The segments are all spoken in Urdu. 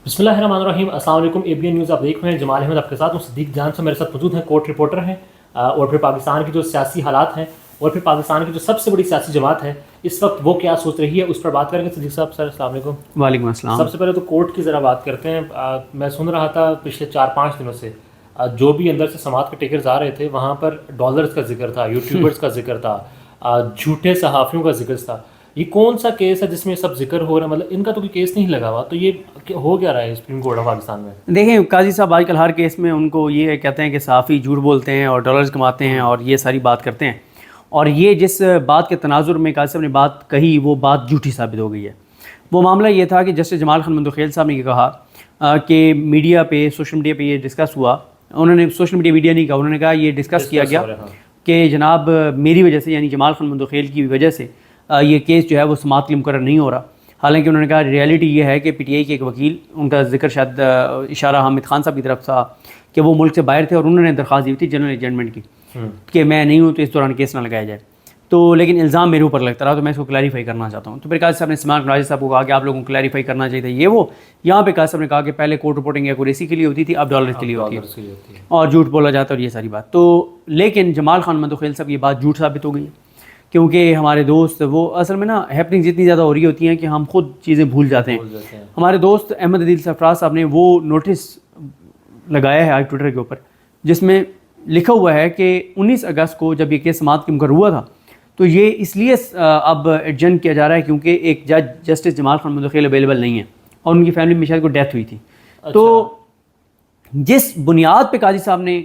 بسم اللہ الرحمن الرحیم. السلام علیکم. ABN نیوز آپ دیکھ رہے ہیں. جمال احمد آپ کے ساتھ ہوں. صدیق جان سے میرے ساتھ موجود ہیں, کورٹ رپورٹر ہیں, اور پھر پاکستان کی جو سیاسی حالات ہیں اور پھر پاکستان کی جو سب سے بڑی سیاسی جماعت ہے اس وقت وہ کیا سوچ رہی ہے اس پر بات کریں گے. صدیق صاحب, سر السلام علیکم. وعلیکم السلام. سب سے پہلے تو کورٹ کی ذرا بات کرتے ہیں. میں سن رہا تھا پچھلے 4-5 دنوں سے جو بھی اندر سے سماعت کے ٹکرز آ رہے تھے وہاں پر ڈالرز کا ذکر تھا, یوٹیوبرز کا ذکر تھا, جھوٹے صحافیوں کا ذکر تھا. یہ کون سا کیس ہے جس میں سب ذکر ہو رہا ہے؟ مطلب ان کا تو کوئی کیس نہیں لگا ہوا, تو یہ ہو کیا رہا ہے سپریم کورٹ آف پاکستان میں؟ دیکھیں قاضی صاحب آج کل ہر کیس میں ان کو یہ کہتے ہیں کہ صحافی جھوٹ بولتے ہیں اور ڈالرز کماتے ہیں اور یہ ساری بات کرتے ہیں, اور یہ جس بات کے تناظر میں قاضی صاحب نے بات کہی وہ بات جھوٹی ثابت ہو گئی ہے. وہ معاملہ یہ تھا کہ جسٹس جمال خان مندوخیل صاحب نے یہ کہا کہ میڈیا پہ, سوشل میڈیا پہ یہ ڈسکس ہوا. انہوں نے سوشل میڈیا نہیں کہا, انہوں نے کہا یہ ڈسکس کیا گیا کہ جناب میری وجہ سے, یعنی جمال خان مندوخیل کی وجہ سے یہ کیس جو ہے وہ سماعت کے لیے مقرر نہیں ہو رہا. حالانکہ انہوں نے کہا ریئلٹی یہ ہے کہ PTI کے ایک وکیل, ان کا ذکر شاید اشارہ حامد خان صاحب کی طرف تھا کہ وہ ملک سے باہر تھے اور انہوں نے درخواست دی تھی جنرل ایجنٹمنٹ کی کہ میں نہیں ہوں تو اس دوران کیس نہ لگایا جائے. تو لیکن الزام میرے اوپر لگتا رہا, تو میں اس کو کلیریفائی کرنا چاہتا ہوں. تو پھر قاضی صاحب نے سماعت راجہ صاحب کو کہا کہ آپ لوگوں کو کلیریفائی کرنا چاہیے تھا یہ وہ. یہاں پہ قاضی صاحب نے کہا کہ پہلے کورٹ رپورٹنگ ایکوریسی کے لیے ہوتی تھی, اب ڈالرز کے لیے ہوتی ہے اور جھوٹ بولا جاتا ہے اور یہ ساری بات. تو لیکن جمال خان مندوخیل صاحب یہ بات جھوٹ ثابت ہو گئی ہے, کیونکہ ہمارے دوست وہ اصل میں نا ہیپننگز اتنی زیادہ ہو رہی ہوتی ہیں کہ ہم خود چیزیں بھول جاتے ہیں. ہمارے دوست احمد عدیل سرفراز صاحب نے وہ نوٹس لگایا ہے آج ٹویٹر کے اوپر جس میں لکھا ہوا ہے کہ 19 اگست کو جب یہ کیس سماعت کے مقرر ہوا تھا تو یہ اس لیے اب ایڈجن کیا جا رہا ہے کیونکہ ایک جج جسٹس جمال خان مندوخیل اویلیبل نہیں ہے اور ان کی فیملی میں شاید کو ڈیتھ ہوئی تھی. تو جس بنیاد پہ قاضی صاحب نے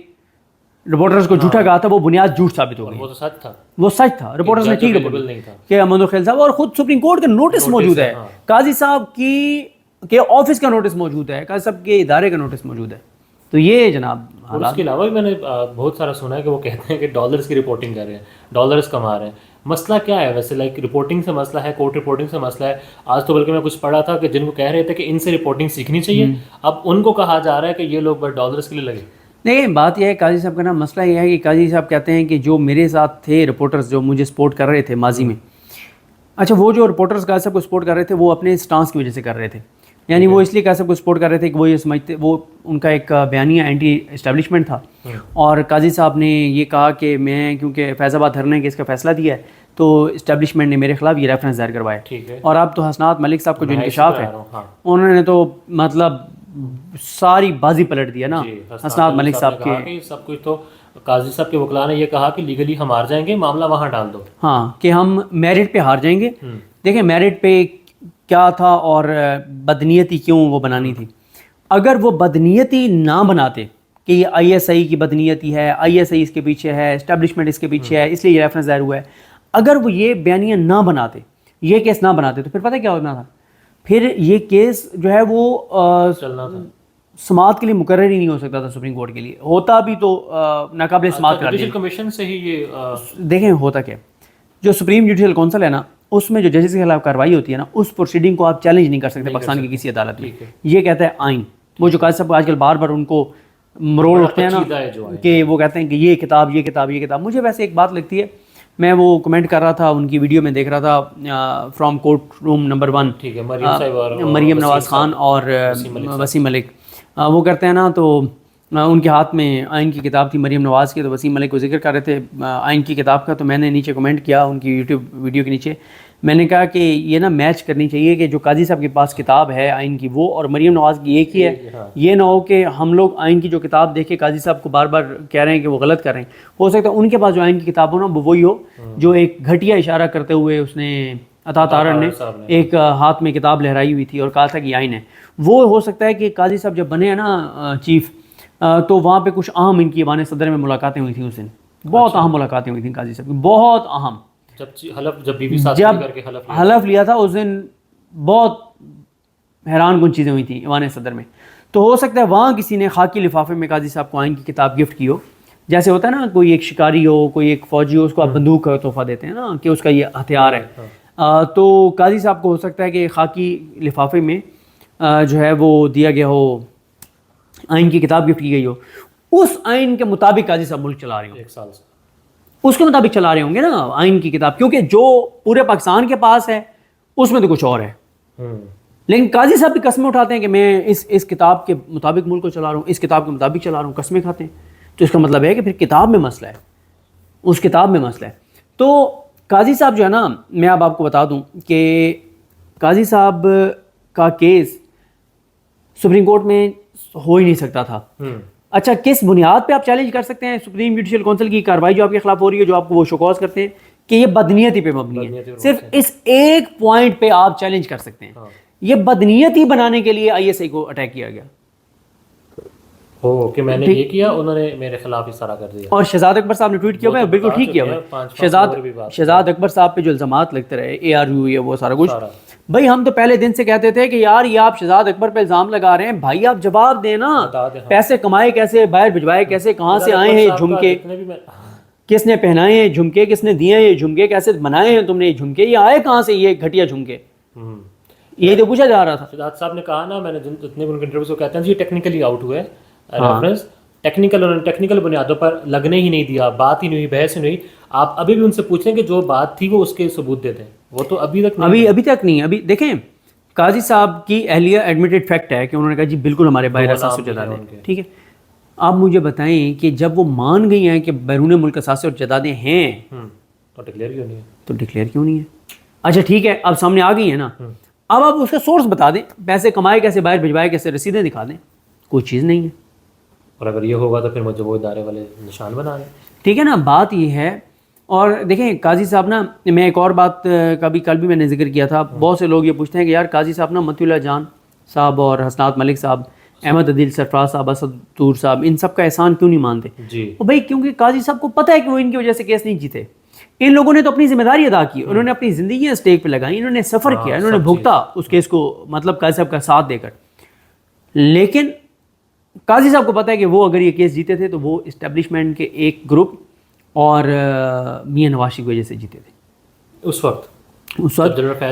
رپورٹرز کو جھوٹا کہا تھا وہ بنیاد جھوٹ ثابت ہو گئی. وہ تو سچ تھا, وہ سچ تھا. رپورٹرز نے ٹھیک رپورٹ کہ مندوخیل صاحب, اور خود سپریم کورٹ کا نوٹس موجود ہے, قاضی صاحب کے آفس کا نوٹس موجود ہے, قاضی صاحب کے ادارے کا نوٹس موجود ہے. تو یہ جناب اور اس کے علاوہ بھی میں نے بہت سارا سنا ہے کہ وہ کہتے ہیں کہ ڈالرز کی رپورٹنگ کر رہے ہیں, ڈالرز کما رہے ہیں. مسئلہ کیا ہے ویسے؟ لائک رپورٹنگ سے مسئلہ ہے, کورٹ رپورٹنگ سے مسئلہ ہے. آج تو بلکہ میں کچھ پڑھا تھا کہ جن کو کہہ رہے تھے کہ ان سے رپورٹنگ سیکھنی چاہیے, اب ان کو کہا جا رہا ہے کہ یہ لوگ بس ڈالرز کے لیے لگے. نہیں, بات یہ ہے قاضی صاحب کا نا مسئلہ یہ ہے کہ قاضی صاحب کہتے ہیں کہ جو میرے ساتھ تھے رپورٹرز جو مجھے سپورٹ کر رہے تھے ماضی میں, اچھا وہ جو رپورٹرز قاضی صاحب کو سپورٹ کر رہے تھے وہ اپنے سٹانس کی وجہ سے کر رہے تھے, یعنی وہ اس لیے قاضی صاحب کو سپورٹ کر رہے تھے کہ وہ یہ سمجھتے, وہ ان کا ایک بیانیہ اینٹی اسٹیبلشمنٹ تھا, اور قاضی صاحب نے یہ کہا کہ میں کیونکہ فیض آباد دھرنے کے اس کا فیصلہ دیا ہے تو اسٹیبلشمنٹ نے میرے خلاف یہ ریفرنس دائر کروایا. اور اب تو حسنات ملک صاحب کو جو انکشاف ہے انہوں نے تو مطلب ساری بازی پلٹ دیا نا. حسنات ملک صاحب کے سب کچھ تو قاضی صاحب کے وکلاء نے یہ کہا کہ لیگلی ہم ہار جائیں گے, معاملہ وہاں ڈال دو. ہاں, کہ ہم میرٹ پہ ہار جائیں گے. دیکھیں میرٹ پہ کیا تھا اور بدنیتی کیوں وہ بنانی تھی. اگر وہ بدنیتی نہ بناتے کہ یہ ISI کی بدنیتی ہے, ISI اس کے پیچھے ہے, اسٹیبلشمنٹ اس کے پیچھے ہے, اس لیے یہ ریفرنس دائر ہوا ہے, اگر وہ یہ بیانیہ نہ بناتے, یہ کیس نہ بناتے تو پھر پتہ کیا ہونا تھا, پھر یہ کیس جو ہے وہ چلنا تھا, سماعت کے لیے مقرر ہی نہیں ہو سکتا تھا سپریم کورٹ کے لیے. ہوتا بھی تو ناقابل سماعت کر دیا. کمیشن سے ہی یہ دیکھیں ہوتا کیا, جو سپریم جوڈیشل کونسل ہے نا اس میں جو ججز کے خلاف کارروائی ہوتی ہے نا اس پروسیڈنگ کو آپ چیلنج نہیں کر سکتے پاکستان کی کسی عدالت میں. یہ کہتا ہے آئین. وہ جو قاضی صاحب آج کل بار بار ان کو مروڑ اٹھتے ہیں نا کہ وہ کہتے ہیں کہ یہ کتاب یہ کتاب یہ کتاب. مجھے ویسے ایک بات لگتی ہے, میں وہ کمنٹ کر رہا تھا ان کی ویڈیو میں دیکھ رہا تھا from court room number 1, Maryam Nawaz Khan اور وسیم ملک, وہ کرتے ہیں نا تو ان کے ہاتھ میں آئین کی کتاب تھی مریم نواز کی, تو وسیم ملک کو ذکر کر رہے تھے آئین کی کتاب کا. تو میں نے نیچے کمنٹ کیا ان کی یوٹیوب ویڈیو کے نیچے, میں نے کہا کہ یہ نا میچ کرنی چاہیے کہ جو قاضی صاحب کے پاس کتاب ہے آئین کی وہ اور مریم نواز کی ایک ہی ہے. یہ نہ ہو کہ ہم لوگ آئین کی جو کتاب دیکھ کے قاضی صاحب کو بار بار کہہ رہے ہیں کہ وہ غلط کر رہے ہیں. ہو سکتا ہے ان کے پاس جو آئین کی کتاب ہو نا وہ وہی ہو جو ایک گھٹیا اشارہ کرتے ہوئے اس نے عطا تارن نے ایک ہاتھ میں کتاب لہرائی ہوئی تھی اور کہا تھا کہ آئین ہے. وہ ہو سکتا ہے کہ قاضی صاحب جب بنے ہیں نا چیف, تو وہاں پہ کچھ اہم ان کی ایوان صدر میں ملاقاتیں ہوئی تھیں اس دن, بہت اہم ملاقاتیں ہوئی تھیں قاضی صاحب کی, بہت اہم. جب حلف لیا تھا اس دن بہت حیران کن چیزیں ہوئی تھیں ایوان صدر میں. تو ہو سکتا ہے وہاں کسی نے خاکی لفافے میں قاضی صاحب کو آئین کی کتاب گفٹ کی ہو, جیسے ہوتا ہے نا کوئی ایک شکاری ہو, کوئی ایک فوجی ہو, اس کو آپ بندوق کا تحفہ دیتے ہیں نا کہ اس کا یہ ہتھیار ہے. تو قاضی صاحب کو ہو سکتا ہے کہ خاکی لفافے میں جو ہے وہ دیا گیا ہو, آئین کی کتاب گفٹ کی گئی ہو, اس آئین کے مطابق قاضی صاحب ملک چلا رہے ہوں. 1 سال سے اس کے مطابق چلا رہے ہوں گے نا آئین کی کتاب, کیونکہ جو پورے پاکستان کے پاس ہے اس میں تو کچھ اور ہے. لیکن قاضی صاحب بھی قسمیں اٹھاتے ہیں کہ میں اس کتاب کے مطابق ملک کو چلا رہا ہوں، اس کتاب کے مطابق چلا رہا ہوں، قسمیں کھاتے ہیں. تو اس کا مطلب ہے کہ پھر کتاب میں مسئلہ ہے، اس کتاب میں مسئلہ ہے. تو قاضی صاحب جو ہے نا، میں اب آپ کو بتا دوں کہ قاضی صاحب کا کیس سپریم کورٹ میں ہو ہی نہیں سکتا تھا. اچھا، کس بنیاد پہ آپ چیلنج کر سکتے ہیں سپریم جوڈیشل کونسل کی کارروائی جو آپ کے خلاف ہو رہی ہے، جو آپ کو وہ شوکاز کرتے ہیں کہ یہ بدنیتی پہ مبنی ہے؟ صرف اس ایک پوائنٹ پہ آپ چیلنج کر سکتے ہیں. یہ بدنیتی بنانے کے لیے آئی ایس آئی کو اٹیک کیا گیا کہ میں نے یہ کیا، انہوں نے میرے خلاف اس طرح کر دیا. اور شہزاد اکبر صاحب نے ٹویٹ کیا ہوا ہے، بالکل ٹھیک کیا ہوا ہے. شہزاد اکبر صاحب پہ جو الزامات لگتے رہے، اے آر یو، یہ وہ سارا کچھ، بھائی ہم تو پہلے دن سے کہتے تھے کہ یار یہ آپ شہزاد اکبر پہ الزام لگا رہے ہیں، بھائی آپ جواب دیں نا، پیسے کمائے کیسے، باہر بھجوائے کیسے، کہاں سے آئے ہیں جھمکے، کس نے پہنائے ہیں جھمکے، کس نے دیے ہیں یہ جھمکے، کیسے بنائے ہیں تم نے یہ جھمکے، یہ آئے کہاں سے یہ گھٹیا جھمکے، یہ تو پوچھا جا رہا تھا. شہزاد صاحب نے کہا نا، میں نے جتنے بھی ان کے انٹرویوز کو کہتے ہیں جی ٹیکنیکلی آؤٹ ہوئے ریفرنس، ٹیکنیکل بنیادوں پر لگنے ہی نہیں دیا، بات ہی نہیں ہوئی، بحث ہی نہیں ہوئی. آپ ابھی بھی ان سے پوچھیں کہ جو بات تھی وہ اس کے ثبوت دے دیں، وہ تو ابھی تک نہیں. ابھی دیکھیں قاضی صاحب کی اہلیہ ایڈمیٹڈ فیکٹ ہے کہ انہوں نے کہا جی بالکل ہمارے باہر اثاثے اور جدادیں، ٹھیک ہے. آپ مجھے بتائیں کہ جب وہ مان گئی ہیں کہ بیرون ملک اثاثے اور جدادیں ہیں تو ڈکلیئر کیوں نہیں ہے؟ اچھا ٹھیک ہے، اب سامنے آ گئی ہیں نا، اب آپ اس کا سورس بتا دیں، پیسے کمائے کیسے، باہر بھجوائے کیسے، رسیدیں دکھا دیں. کوئی چیز نہیں ہے. اور اگر یہ ہوگا تو پھر مجھے وہ ادارے والے نشان بنا دیں. ٹھیک ہے نا، بات یہ ہے. اور دیکھیں قاضی صاحب نا، میں ایک اور بات کل بھی میں نے ذکر کیا تھا، بہت سے لوگ یہ پوچھتے ہیں کہ یار قاضی صاحب نا متی اللہ جان صاحب اور حسنات ملک صاحب، احمد عدیل سرفراز صاحب، اسد طور صاحب، ان سب کا احسان کیوں نہیں مانتے؟ جی بھائی کیونکہ قاضی صاحب کو پتہ ہے کہ وہ ان کی وجہ سے کیس نہیں جیتے. ان لوگوں نے تو اپنی ذمہ داری ادا کی، انہوں نے اپنی زندگیاں اسٹیک پہ لگائیں، انہوں نے سفر کیا، انہوں نے بھگتا اس کیس کو، مطلب قاضی صاحب کا ساتھ دے کر. لیکن قاضی صاحب کو پتہ ہے کہ وہ اگر یہ کیس جیتے تھے تو وہ اسٹیبلشمنٹ کے ایک گروپ اور میاں نواز شریف کی وجہ سے جیتے تھے. اس وقت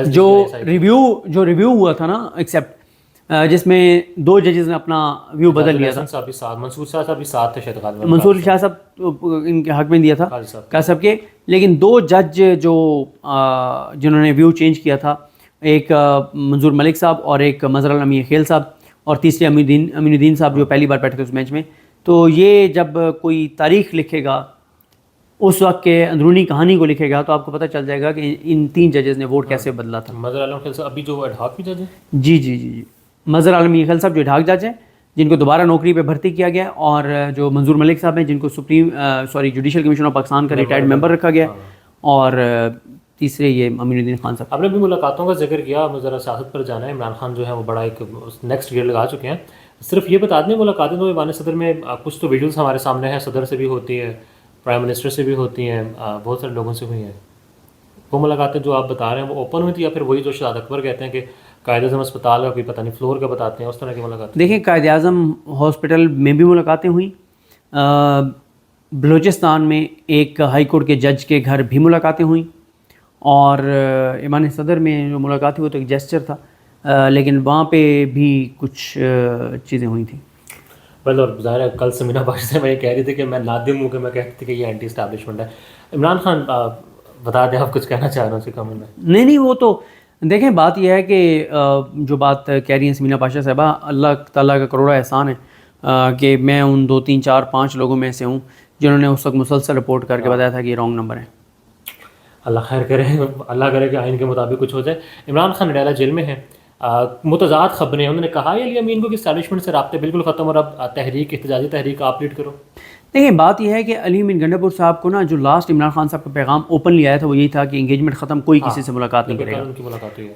جو ریویو ہوا تھا نا ایکسیپٹ، جس میں 2 ججز نے اپنا ویو بدل لیا تھا. منصور شاہ صاحب بھی ساتھ تھے، منصور شاہ صاحب ان کے حق میں دیا تھا قاضی صاحب کے. لیکن 2 جج جو جنہوں نے ویو چینج کیا تھا، ایک منظور ملک صاحب اور ایک مظہر العلم خیل صاحب، اور تیسرے امین الدین صاحب جو پہلی بار بیٹھے تھے اس بینچ میں. تو یہ جب کوئی تاریخ لکھے گا، اس وقت کے اندرونی کہانی کو لکھے گا، تو آپ کو پتہ چل جائے گا کہ ان 3 ججز نے ووٹ کیسے بدلا تھا. مظہر العلم خیل صاحب ابھی جو ایڈ ہاک بھی جج ہیں، جی مظہر العلم خیل صاحب جو ایڈ ہاک جج ہیں، جن کو دوبارہ نوکری پہ بھرتی کیا گیا، اور جو منظور ملک صاحب ہیں جن کو جوڈیشل کمیشن آف پاکستان کا ریٹائرڈ ممبر رکھا گیا، اور تیسرے یہ امین الدین خان صاحب. آپ نے بھی ملاقاتوں کا ذکر کیا، ذرا سیاست پر جانا ہے. عمران خان جو ہے وہ بڑا ایک نیکسٹ گیئر لگا چکے ہیں. صرف یہ بتا دیں ملاقاتیں تو ایوان صدر میں کچھ تو ویڈیوز ہمارے سامنے ہیں، صدر سے بھی ہوتی ہے، پرائم منسٹر سے بھی ہوتی ہیں، بہت سارے لوگوں سے ہوئی ہیں. وہ ملاقاتیں جو آپ بتا رہے ہیں وہ اوپن ہوئی تھی، یا پھر وہی جو شہزاد اکبر کہتے ہیں کہ قائد اعظم اسپتال کا کوئی پتہ نہیں فلور کا بتاتے ہیں، اس طرح کی ملاقات؟ دیکھیں قائد اعظم ہاسپٹل میں بھی ملاقاتیں ہوئیں، بلوچستان میں ایک ہائی کورٹ کے جج کے گھر بھی ملاقاتیں ہوئیں، اور ایوان صدر میں جو ملاقات ہوئی وہ تو ایک جیسچر تھا، لیکن وہاں پہ بھی کچھ چیزیں ہوئی تھیں. اور ظاہر ہے کل سمینا باشا سے میں یہ کہہ رہی تھی کہ میں نادم ہوں کہ میں کہتی تھی کہ یہ اینٹی اسٹیبلشمنٹ ہے. عمران خان بتا دیں، آپ کچھ کہنا چاہ رہے ہیں اسی کامنٹ میں؟ نہیں وہ تو دیکھیں، بات یہ ہے کہ جو بات کہہ رہی ہیں سمینا پاشا صاحبہ، اللہ تعالیٰ کا کروڑا احسان ہے کہ میں ان 2 3 4 5 لوگوں میں سے ہوں جنہوں نے اس وقت مسلسل رپورٹ کر کے بتایا تھا کہ یہ رانگ نمبر ہے. اللہ خیر کرے، اللہ کرے کہ آئین کے مطابق کچھ ہو جائے. عمران خان نڈیلا جیل میں ہیں، متضاد خبریں، انہوں نے کہا ہے علی امین کو کہ اسٹیبلشمنٹ سے رابطے بالکل ختم اور اب احتجاجی تحریک آپ لیڈ کرو. دیکھیں بات یہ ہے کہ علی امین گنڈا پور صاحب کو نا، جو لاسٹ عمران خان صاحب کا پیغام اوپنلی آیا تھا وہ یہی تھا کہ انگیجمنٹ ختم، کوئی کسی سے ملاقات نہیں کرے گا.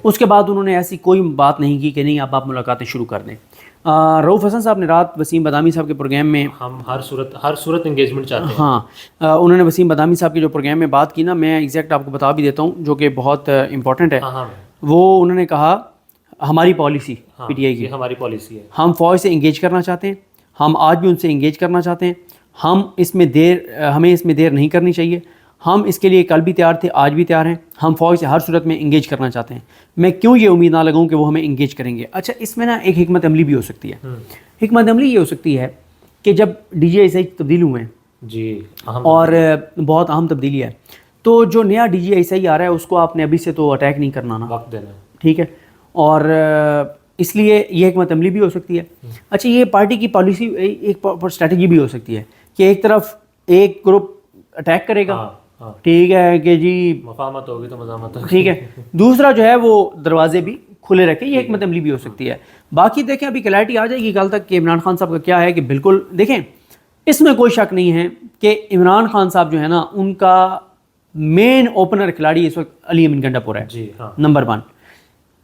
اس کے بعد انہوں نے ایسی کوئی بات نہیں کی کہ نہیں آپ ملاقاتیں شروع کر دیں. رؤوف حسن صاحب نے رات وسیم بدامی صاحب کے پروگرام میں، ہم ہر صورت انگیجمنٹ چاہتے ہیں، ہاں انہوں نے وسیم بدامی صاحب کے جو پروگرام میں بات کی نا، میں ایگزیکٹ آپ کو بتا بھی دیتا ہوں جو کہ بہت امپورٹنٹ ہے. وہ انہوں نے کہا ہماری پالیسی پی ٹی آئی کی، ہماری پالیسی ہے، ہم فوج سے انگیج کرنا چاہتے ہیں، ہم آج بھی ان سے انگیج کرنا چاہتے ہیں، ہمیں اس میں دیر نہیں کرنی چاہیے، ہم اس کے لیے کل بھی تیار تھے، آج بھی تیار ہیں، ہم فوج سے ہر صورت میں انگیج کرنا چاہتے ہیں. میں کیوں یہ امید نہ لگاؤں کہ وہ ہمیں انگیج کریں گے. اچھا اس میں نا ایک حکمت عملی بھی ہو سکتی ہے. حکمت عملی یہ ہو سکتی ہے کہ جب D G I S I تبدیل ہوئے ہیں، جی اور بہت اہم تبدیلی ہے، تو جو نیا D G I S I آ رہا ہے اس کو آپ نے ابھی سے تو اٹیک نہیں کرنا نا، وقت دینا، ٹھیک ہے. اور اس لیے یہ حکمت عملی بھی ہو سکتی ہے. اچھا یہ پارٹی کی پالیسی ایک اسٹریٹجی بھی ہو سکتی ہے کہ ایک طرف ایک گروپ اٹیک کرے گا, ٹھیک ہے کہ جی مفاہمت ہوگی تو مزاحمت ہوگی, ٹھیک ہے, دوسرا جو ہے وہ دروازے بھی کھلے رکھے, یہ حکمت عملی بھی ہو سکتی ہے. باقی دیکھیں ابھی کلیئرٹی آ جائے گی کل تک کہ عمران خان صاحب کا کیا ہے, کہ بالکل دیکھیں اس میں کوئی شک نہیں ہے کہ عمران خان صاحب جو ہے نا ان کا مین اوپنر کھلاڑی اس وقت علی امین گنڈا پور ہے, نمبر 1.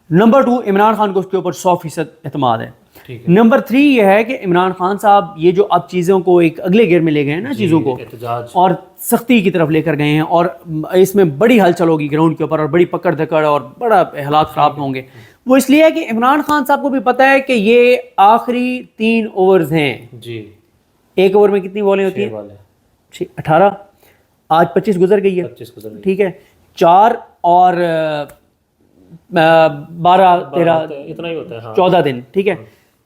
نمبر 2 عمران خان کو اس کے اوپر 100% اعتماد ہے. نمبر 3 یہ ہے کہ عمران خان صاحب یہ جو اب چیزوں کو ایک اگلے گیئر میں لے گئے ہیں نا چیزوں کو, اور سختی کی طرف لے کر گئے ہیں, اور اس میں بڑی ہلچل ہوگی گراؤنڈ کے اوپر اور بڑی پکڑ دھکڑ اور بڑا حالات خراب ہوں گے. وہ اس لیے ہے کہ عمران خان صاحب کو بھی پتہ ہے کہ یہ آخری 3 اوورز ہیں جی. ایک اوور میں کتنی بالیں ہوتی ہیں؟ 18. آج 25 گزر گئی ہے, ٹھیک ہے, 4 اور 12 13 اتنا ہی ہوتا ہے 14 دن, ٹھیک ہے.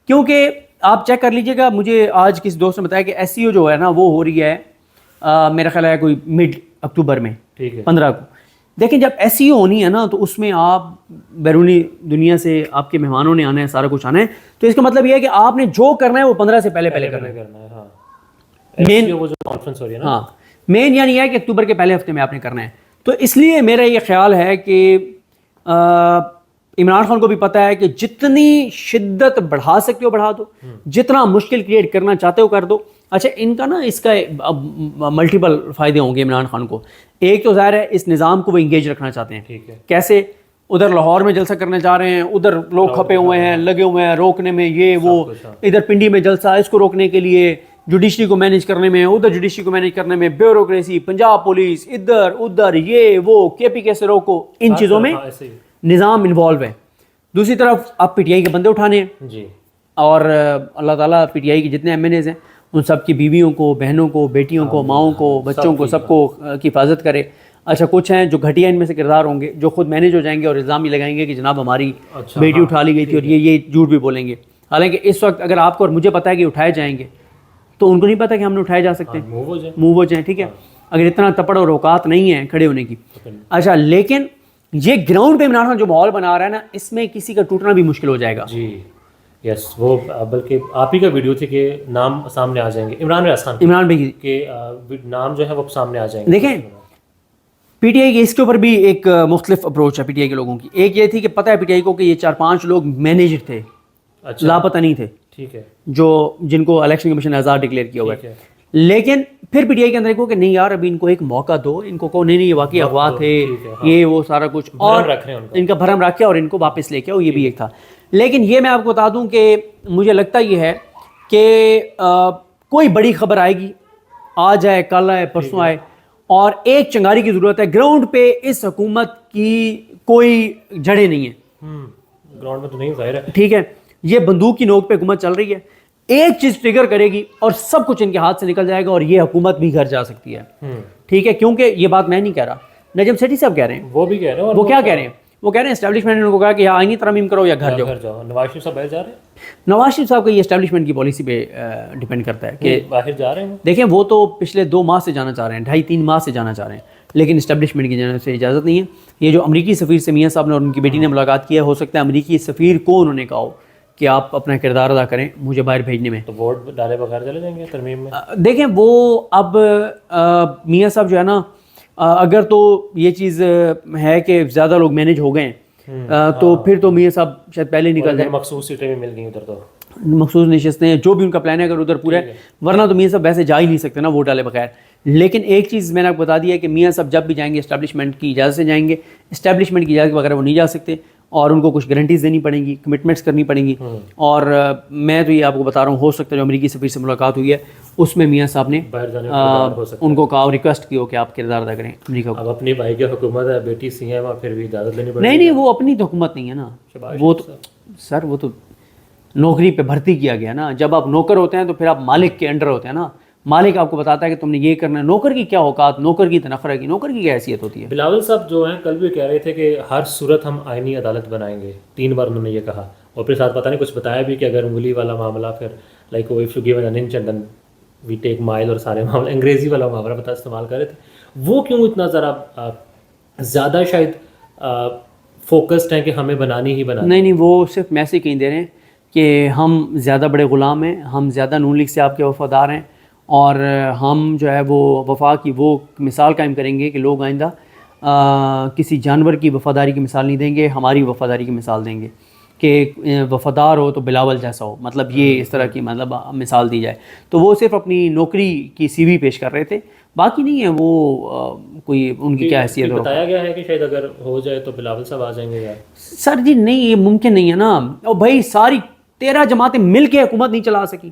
کیونکہ آپ چیک کر لیجئے گا, مجھے آج کسی دوست نے بتایا کہ ایس سی او جو ہے نا وہ ہو رہی ہے میرا خیال ہے کوئی مڈ اکتوبر میں, 15 کو. دیکھیں جب ایس سی او ہونی ہے نا تو اس میں آپ بیرونی دنیا سے آپ کے مہمانوں نے آنا ہے, سارا کچھ آنا ہے, تو اس کا مطلب یہ ہے کہ آپ نے جو کرنا ہے وہ 15 سے پہلے کرنا ہے. مین وہ جو کانفرنس ہو رہی ہے نا, ہاں مین یعنی یہ ہے کہ اکتوبر کے پہلے ہفتے میں آپ نے کرنا ہے. تو اس لیے میرا یہ خیال ہے کہ عمران خان کو بھی پتہ ہے کہ جتنی شدت بڑھا سکتے ہو بڑھا دو, جتنا مشکل کریٹ کرنا چاہتے ہو کر دو. اچھا ان کا نا اس کا ملٹیپل فائدے ہوں گے عمران خان کو. ایک تو ظاہر ہے اس نظام کو وہ انگیج رکھنا چاہتے ہیں, کیسے ادھر لاہور میں جلسہ کرنے جا رہے ہیں, ادھر لوگ کھپے ہوئے ہیں, لگے ہوئے ہیں روکنے میں, یہ وہ, ادھر پنڈی میں جلسہ اس کو روکنے کے لیے, جوڈیشری کو مینیج کرنے میں, ادھر جوڈیشری کو مینیج کرنے میں, بیوروکریسی, پنجاب پولیس, ادھر ادھر, یہ وہ, کے پی کے سے روکو, ان چیزوں میں نظام انوالو ہے. دوسری طرف آپ پی ٹی آئی کے بندے اٹھانے ہیں جی, اور اللہ تعالیٰ پی ٹی آئی کے جتنے ایم این ایز ہیں ان سب کی بیویوں کو, بہنوں کو, بیٹیوں کو, ماؤں کو, بچوں کو, سب کو کی حفاظت کرے. اچھا کچھ ہیں جو گھٹیا ان میں سے کردار ہوں گے جو خود مینیج ہو جائیں گے اور الزام یہ لگائیں گے کہ جناب ہماری بیٹی اٹھا لی گئی تھی, اور یہ جھوٹ بھی بولیں گے. حالانکہ اس وقت اگر آپ کو اور مجھے پتا ہے کہ اٹھائے جائیں گے تو ان کو نہیں پتا کہ ہم نے اٹھائے جا سکتے ہیں, موو ہو جائیں, ٹھیک ہے, اگر اتنا تپڑ اور اوقات نہیں ہے کھڑے ہونے کی. اچھا لیکن یہ گراؤنڈ پہ عمران خان جو ماحول بنا رہا ہے نا, اس میں کسی کا ٹوٹنا بھی مشکل ہو جائے گا جی. یس وہ بلکہ آپ ہی کا ویڈیو تھی کہ نام سامنے آ جائیں گے, عمران ریاض خان, عمران بھائی کے نام جو ہے وہ سامنے آ جائیں گے. دیکھیں پی ٹی آئی کے اس کے اوپر بھی ایک مختلف اپروچ ہے پی ٹی آئی کے لوگوں کی. ایک یہ تھی کہ پتہ ہے پی ٹی آئی کو کہ یہ 4-5 لوگ مینیجر تھے, لاپتہ نہیں تھے, ٹھیک ہے, جو جن کو الیکشن کمیشن نے آزاد ڈکلیئر کیا ہوا ہے. لیکن پھر پی ٹی آئی کے اندر کو کہ نہیں یار ابھی ان کو ایک موقع دو, ان کو کہو نہیں نہیں یہ واقعی اغوا تھے, یہ وہ سارا کچھ, اور ان کا بھرم رکھے اور ان کو واپس لے کے آؤ, یہ بھی ایک تھا. لیکن یہ میں آپ کو بتا دوں کہ مجھے لگتا یہ ہے کہ کوئی بڑی خبر آئے گی, آج آئے, کل آئے, پرسوں آئے, اور ایک چنگاری کی ضرورت ہے. گراؤنڈ پہ اس حکومت کی کوئی جڑیں نہیں ہیں, گراؤنڈ میں تو نہیں ظاہر ہے, ٹھیک ہے, یہ بندوق کی نوک پہ حکومت چل رہی ہے. ایک چیز ٹریگر کرے گی اور سب کچھ ان کے ہاتھ سے نکل جائے گا اور یہ حکومت بھی گھر جا سکتی ہے, ٹھیک ہے. کیونکہ یہ بات میں نہیں کہہ رہا, نجم سیٹھی صاحب کہہ رہے ہیں, وہ بھی کہہ رہے ہیں, وہ کیا کہہ رہے ہیں, وہ کہہ رہے ہیں اسٹیبلشمنٹ نے ان کو کہا کہ یا آئینی ترمیم کرو یا گھر جاؤ. نواز شریف صاحب باہر جا رہے ہیں, نواز شریف صاحب کا یہ اسٹیبلشمنٹ کی پالیسی پہ ڈیپینڈ کرتا ہے کہ باہر جا رہے ہیں. دیکھیں وہ تو پچھلے 2 ماہ سے جانا چاہ رہے ہیں, 2.5-3 ماہ سے جانا چاہ رہے ہیں, لیکن اسٹیبلشمنٹ کی جانب سے اجازت نہیں ہے. یہ جو امریکی سفیر سے میاں صاحب نے اور ان کی بیٹی نے ملاقات کی ہے, ہو سکتا ہے امریکی سفیر کو انہوں نے کہا ہو کہ آپ اپنا کردار ادا کریں مجھے باہر بھیجنے میں. تو ووٹ ڈالے بغیر چلے جائیں گے ترمیم میں. دیکھیں وہ اب میاں صاحب جو ہے نا, اگر تو یہ چیز ہے کہ زیادہ لوگ مینیج ہو گئے ہیں تو پھر تو میاں صاحب شاید پہلے نکل جائیں. مخصوص سیٹیں بھی مل گئی ادھر, تو مخصوص نشستیں جو بھی ان کا پلان ہے اگر ادھر پورا ہے, ورنہ تو میاں صاحب ویسے جا ہی نہیں سکتے نا ووٹ ڈالے بغیر. لیکن ایک چیز میں نے آپ کو بتا دیا ہے کہ میاں صاحب جب بھی جائیں گے اسٹیبلشمنٹ کی اجازت سے جائیں گے, اسٹیبلشمنٹ کی اجازت وغیرہ وہ نہیں جا سکتے, اور ان کو کچھ گارنٹیز دینی پڑیں گی, کمٹمنٹس کرنی پڑیں گی. اور میں تو یہ آپ کو بتا رہا ہوں, ہو سکتا ہے جو امریکی سفیر سے ملاقات ہوئی ہے اس میں میاں صاحب نے ان کو کہا, ریکویسٹ کی ہو کہ آپ کردار ادا کریں امریکہ کو. اب اپنی بھائی کی حکومت ہے, بیٹی سی ہے, پھر بھی اجازت لینی پڑے گی. نہیں وہ اپنی تو حکومت نہیں ہے نا, وہ تو سر وہ تو نوکری پہ بھرتی کیا گیا نا. جب آپ نوکر ہوتے ہیں تو پھر آپ مالک کے انڈر ہوتے ہیں نا, مالک آپ کو بتاتا ہے کہ تم نے یہ کرنا ہے. نوکر کی کیا اوقات, نوکر کی تنخواہ کی, نوکر کی کیا حیثیت ہوتی ہے. بلاول صاحب جو ہیں کل بھی کہہ رہے تھے کہ ہر صورت ہم آئینی عدالت بنائیں گے, 3 بار انہوں نے یہ کہا, اور پھر ساتھ پتہ نہیں کچھ بتایا بھی کہ اگر انگلی والا معاملہ پھر لائک وہ if you give an inch and then we take mile, اور سارے معاملے انگریزی والا محاورہ بتا استعمال کر رہے تھے. وہ کیوں اتنا ذرا زیادہ شاید فوکسڈ ہیں کہ ہمیں بنانی ہی بنانی؟ نہیں، وہ صرف میسج کہیں دے رہے ہیں کہ ہم زیادہ بڑے غلام ہیں، ہم زیادہ نون لیگ سے آپ کے وفادار ہیں، اور ہم جو ہے وہ وفا کی وہ مثال قائم کریں گے کہ لوگ آئندہ کسی جانور کی وفاداری کی مثال نہیں دیں گے، ہماری وفاداری کی مثال دیں گے کہ وفادار ہو تو بلاول جیسا ہو، مطلب یہ اس طرح کی مطلب مثال دی جائے. تو وہ صرف اپنی نوکری کی سی وی پیش کر رہے تھے، باقی نہیں ہے وہ کوئی ان کی کیا حیثیت ہو. بتایا گیا ہے کہ شاید اگر ہو جائے تو بلاول صاحب آ جائیں گے یار. سر جی نہیں، یہ ممکن نہیں ہے نا. اور بھائی ساری 13 جماعتیں مل کے حکومت نہیں چلا سکی،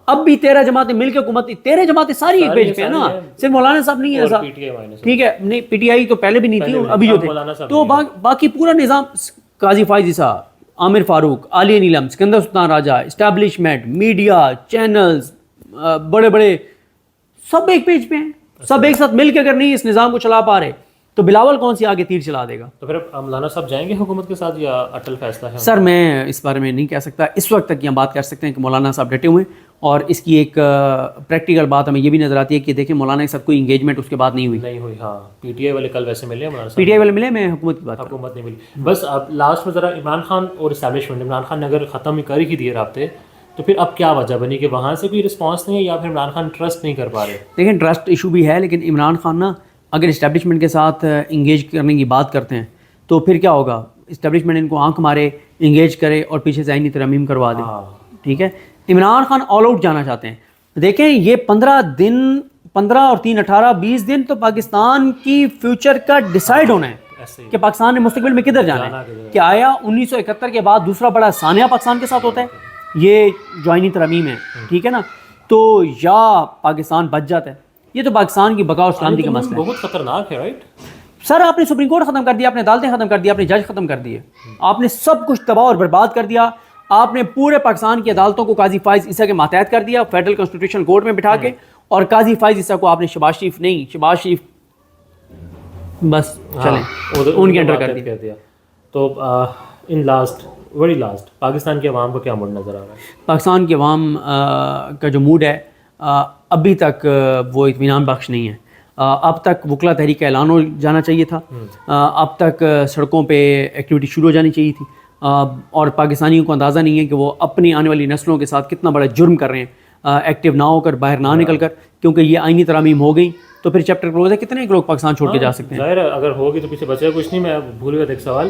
اب بھی 13 جماعتیں مل کے حکومت، 13 جماعتیں ساری ایک پیج پہ ہیں نا، صرف مولانا صاحب نہیں ہے صاحب، ٹھیک ہے، نہیں پی ٹی آئی تو پہلے بھی نہیں تھی، ابھی جو تھے، تو باقی پورا نظام، قاضی فائز عیسیٰ، عامر فاروق، عالیہ نیلم، سکندر سلطان راجہ، اسٹیبلشمنٹ، میڈیا، چینلز، بڑے بڑے سب ایک پیج پہ ہیں، سب ایک ساتھ مل کے اگر نہیں اس نظام کو چلا پا رہے تو بلاول کون سی آگے تیر چلا دے گا؟ تو پھر مولانا صاحب جائیں گے حکومت کے ساتھ یا اٹل فیصلہ ہے؟ سر میں اس بارے میں نہیں کہہ سکتا، اس وقت تک یہ ہم بات کر سکتے ہیں کہ مولانا صاحب ڈٹے ہوئے ہیں، اور اس کی ایک پریکٹیکل بات ہمیں یہ بھی نظر آتی ہے کہ دیکھیں مولانا کے ساتھ کوئی انگیجمنٹ اس کے بعد نہیں ہوئی. ہاں پی ٹی آئی والے کل ویسے ملے، مولانا صاحب پی ٹی آئی والے ملے، میں حکومت کی بات کروں. حکومت نہیں ملی. بس اب لاسٹ میں ذرا عمران خان اور اسٹیبلشمنٹ، عمران خان نے اگر ختم کر ہی دیے رابطے تو پھر اب کیا وجہ بنی کہ وہاں سے کوئی رسپانس نہیں ہے یا پھر عمران خان ٹرسٹ نہیں کر پا رہے؟ دیکھیں ٹرسٹ ایشو بھی ہے، لیکن عمران خان نا اگر اسٹیبلشمنٹ کے ساتھ انگیج کرنے کی بات کرتے ہیں تو پھر کیا ہوگا، اسٹیبلشمنٹ ان کو آنکھ مارے، انگیج کرے اور پیچھے سے آئینی ترمیم کروا دے. ٹھیک ہے، عمران خان آل آؤٹ جانا چاہتے ہیں. دیکھیں یہ 15 دن، 15 اور 3 18 20 دن تو پاکستان کی فیوچر کا ڈیسائیڈ ہونا ہے کہ پاکستان نے مستقبل میں کدھر جانا ہے. کہ آیا 1971 کے بعد دوسرا بڑا سانحہ پاکستان کے ساتھ ہوتا ہے یہ جو آئینی ترمیم ہے، ٹھیک ہے نا، تو یا پاکستان بچ جاتا ہے. یہ تو پاکستان کی بقا اور سلامتی کا مسئلہ ہے. بہت خطرناک ہے رائٹ سر، آپ نے سپریم کورٹ ختم کر دیا، آپ نے عدالتیں ختم کر دیا، آپ نے جج ختم کر دیے، آپ نے سب کچھ تباہ اور برباد کر دیا. آپ نے پورے پاکستان کی عدالتوں کو قاضی فائز عیسیٰ کے ماتحت کر دیا فیڈرل کانسٹیٹیوشن کورٹ میں بٹھا کے، اور قاضی فائز عیسیٰ کو آپ نے شہباز شریف بس چلیں ان کے انڈر کر دیا. تو in last very last Pakistan کی عوام کو کیا موڈ نظر آ رہا ہے؟ پاکستان کی عوام کا جو موڈ ہے ابھی تک وہ اطمینان بخش نہیں ہے. اب تک وکلا تحریک کا اعلان ہو جانا چاہیے تھا، اب تک سڑکوں پہ ایکٹیویٹی شروع ہو جانی چاہیے تھی، اور پاکستانیوں کو اندازہ نہیں ہے کہ وہ اپنی آنے والی نسلوں کے ساتھ کتنا بڑا جرم کر رہے ہیں ایکٹیو نہ ہو کر، باہر نہ نکل کر، کیونکہ یہ آئینی ترامیم ہو گئی تو پھر چیپٹر کلوز ہے. کتنے لوگ پاکستان چھوڑ کے جا سکتے ہیں؟ ظاہر ہے اگر ہوگی تو پیچھے بچے کچھ نہیں. میں بھول گیا ایک سوال،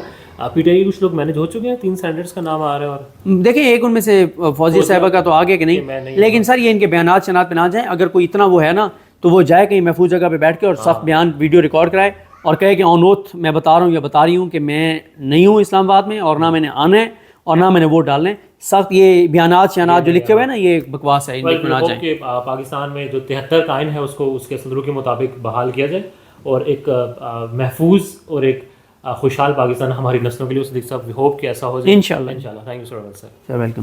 پی ٹی آئی کے کچھ لوگ مینیج ہو چکے ہیں، 3 سینیٹرز کا نام آ رہا ہے، اور دیکھیں ایک ان میں سے فوزیہ صاحبہ کا تو آگے کہ نہیں، لیکن سر یہ ان کے بیانات شنات پہ نہ جائیں. اگر کوئی اتنا وہ ہے نا تو وہ جائے کہیں محفوظ جگہ پہ بیٹھ کے اور صف بیان ویڈیو ریکارڈ کرائے اور کہے کہ آن اوتھ میں بتا رہا ہوں یا بتا رہی ہوں کہ میں نہیں ہوں اسلام آباد میں، اور نہ میں نے آنا ہے اور نہ میں نے ووٹ ڈالنے. سخت یہ بیانات شیانات جو لکھے ہوئے ہیں نا یہ بکواس ہے، ان میں نہ جائیں. کہ پاکستان میں جو 73 قائم ہے اس کو اس کے صدروں کے مطابق بحال کیا جائے، اور ایک محفوظ اور ایک خوشحال پاکستان ہماری نسلوں کے لیے. اس صاحب ہوپ کہ ایسا ہو جائے انشاءاللہ. Thank you so much sir. Welcome.